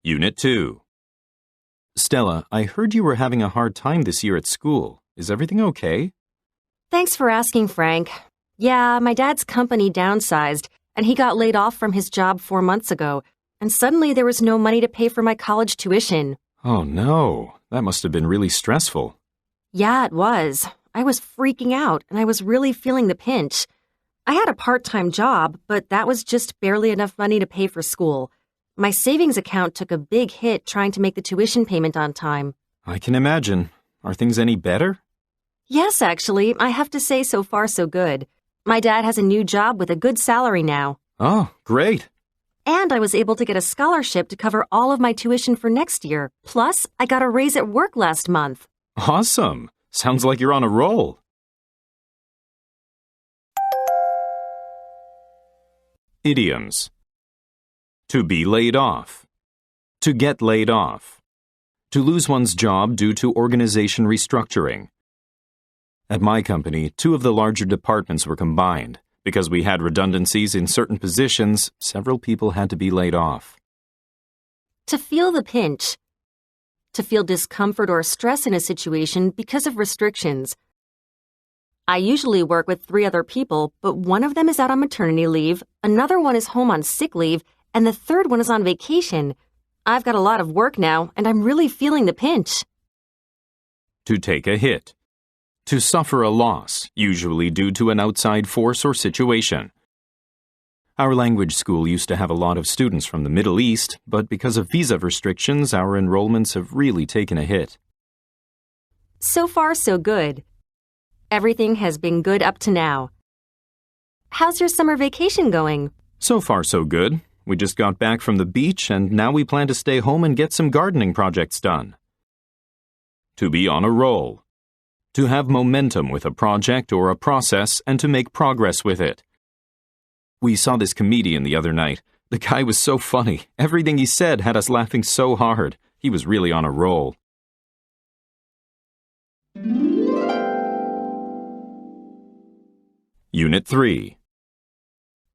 Unit 2. Stella, I heard you were having a hard time this year at school. Is everything okay? Thanks for asking, Frank. Yeah, my dad's company downsized, and he got laid off from his job 4 months ago, and suddenly there was no money to pay for my college tuition. Oh no, that must have been really stressful. Yeah, it was. I was freaking out, and I was really feeling the pinch. I had a part-time job, but that was just barely enough money to pay for school. My savings account took a big hit trying to make the tuition payment on time. I can imagine. Are things any better? Yes, actually, I have to say so far so good. My dad has a new job with a good salary now. Oh, great. And I was able to get a scholarship to cover all of my tuition for next year. Plus, I got a raise at work last month. Awesome. Sounds like you're on a roll. Idioms. To be laid off. To get laid off. To lose one's job due to organization restructuring. At my company, 2 of the larger departments were combined. Because we had redundancies in certain positions, several people had to be laid off. To feel the pinch. To feel discomfort or stress in a situation because of restrictions. I usually work with 3 other people, but one of them is out on maternity leave, another one is home on sick leave, and the third one is on vacation. I've got a lot of work now, and I'm really feeling the pinch. To take a hit. To suffer a loss, usually due to an outside force or situation. Our language school used to have a lot of students from the Middle East, but because of visa restrictions, our enrollments have really taken a hit. So far, so good. Everything has been good up to now. How's your summer vacation going? So far, so good. We just got back from the beach, and now we plan to stay home and get some gardening projects done. To be on a roll. To have momentum with a project or a process and to make progress with it. We saw this comedian the other night. The guy was so funny. Everything he said had us laughing so hard. He was really on a roll. Unit 3.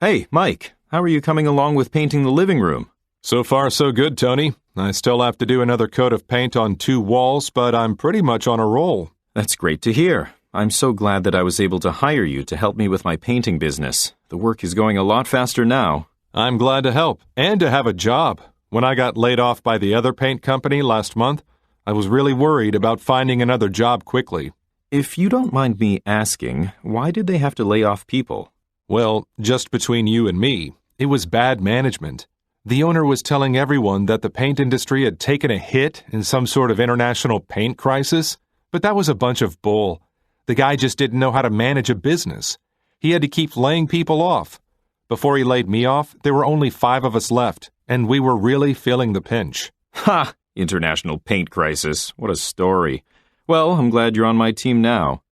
Hey, Mike, how are you coming along with painting the living room? So far, so good, Tony. I still have to do another coat of paint on 2 walls, but I'm pretty much on a roll. That's great to hear. I'm so glad that I was able to hire you to help me with my painting business. The work is going a lot faster now. I'm glad to help and to have a job. When I got laid off by the other paint company last month, I was really worried about finding another job quickly. If you don't mind me asking, why did they have to lay off people? Well, just between you and me, it was bad management. The owner was telling everyone that the paint industry had taken a hit in some sort of international paint crisis, but that was a bunch of bull. The guy just didn't know how to manage a business. He had to keep laying people off. Before he laid me off, there were only 5 of us left, and we were really feeling the pinch. Ha! International paint crisis. What a story. Well, I'm glad you're on my team now.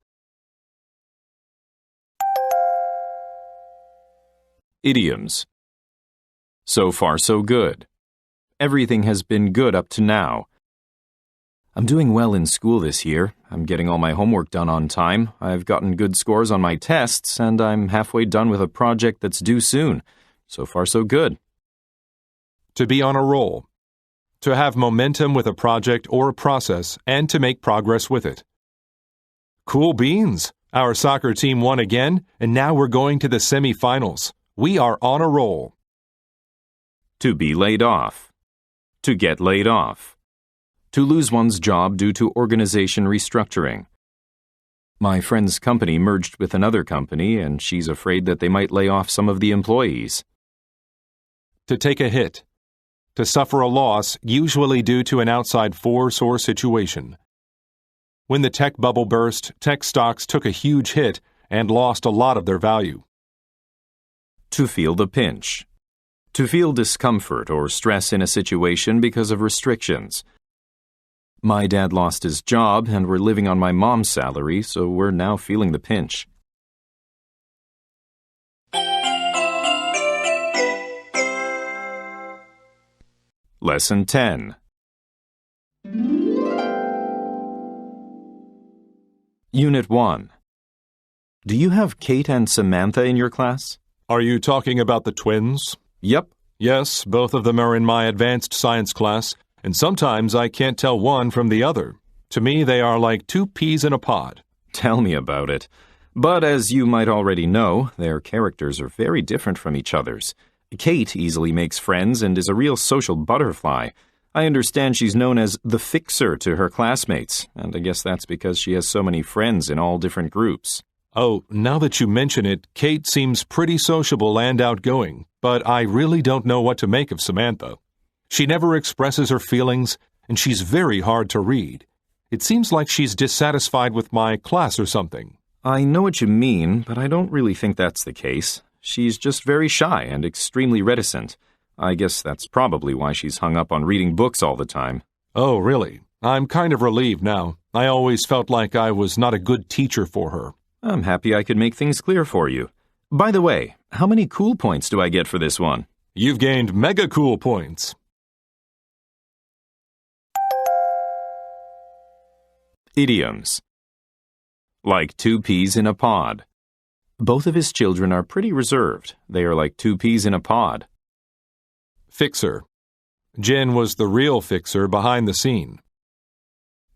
Idioms. So far, so good. Everything has been good up to now. I'm doing well in school this year. I'm getting all my homework done on time. I've gotten good scores on my tests, and I'm halfway done with a project that's due soon. So far, so good. To be on a roll. To have momentum with a project or a process and to make progress with it. Cool beans! Our soccer team won again, and now we're going to the semifinals. We are on a roll. To be laid off. To get laid off. To lose one's job due to organization restructuring. My friend's company merged with another company, and she's afraid that they might lay off some of the employees. To take a hit. To suffer a loss, usually due to an outside force or situation. When the tech bubble burst, tech stocks took a huge hit and lost a lot of their value. To feel the pinch. To feel discomfort or stress in a situation because of restrictions. My dad lost his job and we're living on my mom's salary, so we're now feeling the pinch. Lesson 10. Unit 1. Do you have Kate and Samantha in your class? Are you talking about the twins? Yep. Yes, both of them are in my advanced science class, and sometimes I can't tell one from the other. To me, they are like two peas in a pod. Tell me about it. But as you might already know, their characters are very different from each other's. Kate easily makes friends and is a real social butterfly. I understand she's known as the fixer to her classmates, and I guess that's because she has so many friends in all different groups. Oh, now that you mention it, Kate seems pretty sociable and outgoing, but I really don't know what to make of Samantha. She never expresses her feelings, and she's very hard to read. It seems like she's dissatisfied with my class or something. I know what you mean, but I don't really think that's the case. She's just very shy and extremely reticent. I guess that's probably why she's hung up on reading books all the time. Oh, really? I'm kind of relieved now. I always felt like I was not a good teacher for her. I'm happy I could make things clear for you. By the way, how many cool points do I get for this one? You've gained mega cool points. Idioms. Like two peas in a pod. Both of his children are pretty reserved. They are like two peas in a pod. Fixer. Jen was the real fixer behind the scene.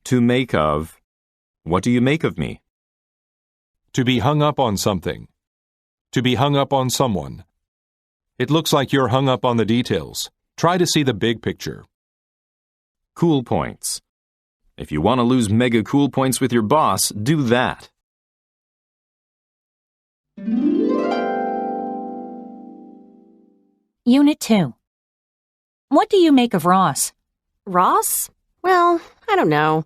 To make of. What do you make of me? To be hung up on something. To be hung up on someone. It looks like you're hung up on the details. Try to see the big picture. Cool points. If you want to lose mega cool points with your boss, do that. Unit 2. What do you make of Ross? Ross? Well, I don't know.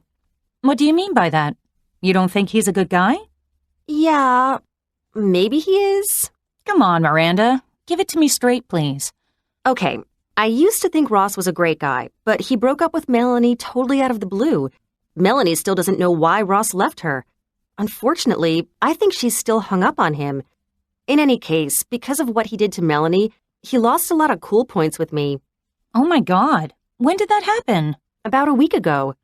What do you mean by that? You don't think he's a good guy? Yeah, maybe he is. Come on, Miranda. Give it to me straight, please. Okay, I used to think Ross was a great guy, but he broke up with Melanie totally out of the blue. Melanie still doesn't know why Ross left her. Unfortunately, I think she's still hung up on him. In any case, because of what he did to Melanie, he lost a lot of cool points with me. Oh my God. When did that happen? About a week ago.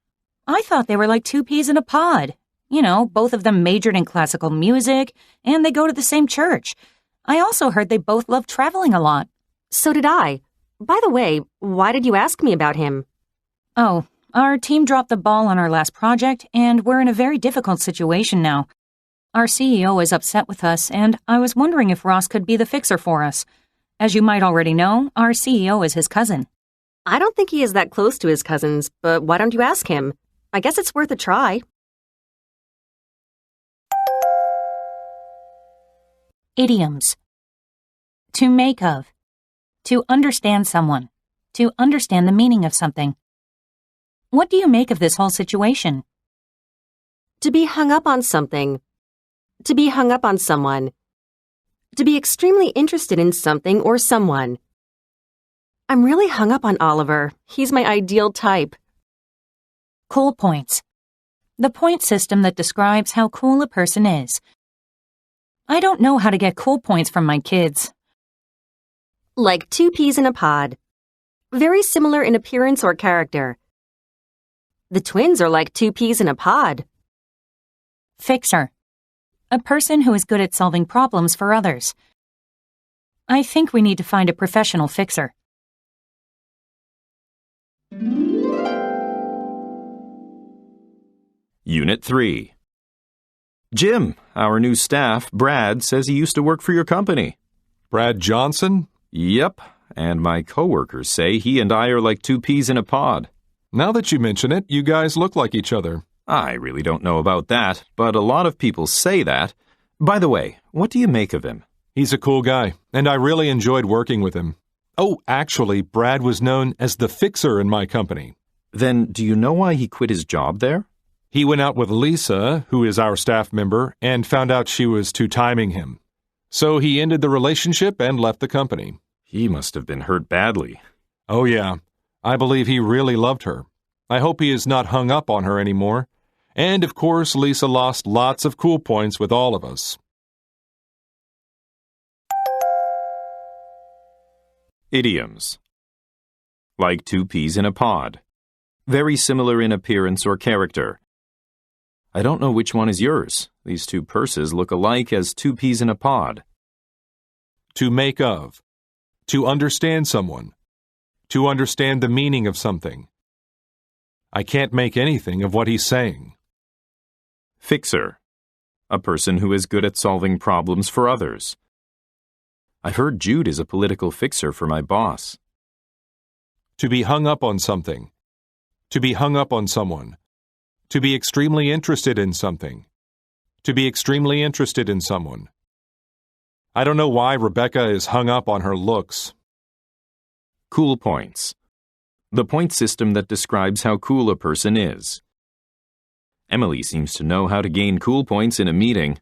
I thought they were like two peas in a pod. You know, both of them majored in classical music, and they go to the same church. I also heard they both love traveling a lot. So did I. By the way, why did you ask me about him? Oh, our team dropped the ball on our last project, and we're in a very difficult situation now. Our CEO is upset with us, and I was wondering if Ross could be the fixer for us. As you might already know, our CEO is his cousin. I don't think he is that close to his cousins, but why don't you ask him? I guess it's worth a try. Idioms. To make of. To understand someone. To understand the meaning of something. What do you make of this whole situation? To be hung up on something. To be hung up on someone. To be extremely interested in something or someone. I'm really hung up on Oliver. He's my ideal type. Cool points. The point system that describes how cool a person is. I don't know how to get cool points from my kids. Like two peas in a pod. Very similar in appearance or character. The twins are like two peas in a pod. Fixer. A person who is good at solving problems for others. I think we need to find a professional fixer. Unit 3. Jim, our new staff, Brad, says he used to work for your company. Brad Johnson? Yep, and my coworkers say he and I are like two peas in a pod. Now that you mention it, you guys look like each other. I really don't know about that, but a lot of people say that. By the way, what do you make of him? He's a cool guy, and I really enjoyed working with him. Oh, actually, Brad was known as the fixer in my company. Then do you know why he quit his job there? He went out with Lisa, who is our staff member, and found out she was two-timing him. So he ended the relationship and left the company. He must have been hurt badly. Oh, yeah. I believe he really loved her. I hope he is not hung up on her anymore. And, of course, Lisa lost lots of cool points with all of us. Idioms. Like two peas in a pod. Very similar in appearance or character. I don't know which one is yours. These two purses look alike as two peas in a pod. To make of. To understand someone. To understand the meaning of something. I can't make anything of what he's saying. Fixer. A person who is good at solving problems for others. I've heard Jude is a political fixer for my boss. To be hung up on something. To be hung up on someone. To be extremely interested in something. To be extremely interested in someone. I don't know why Rebecca is hung up on her looks. Cool points. The point system that describes how cool a person is. Emily seems to know how to gain cool points in a meeting.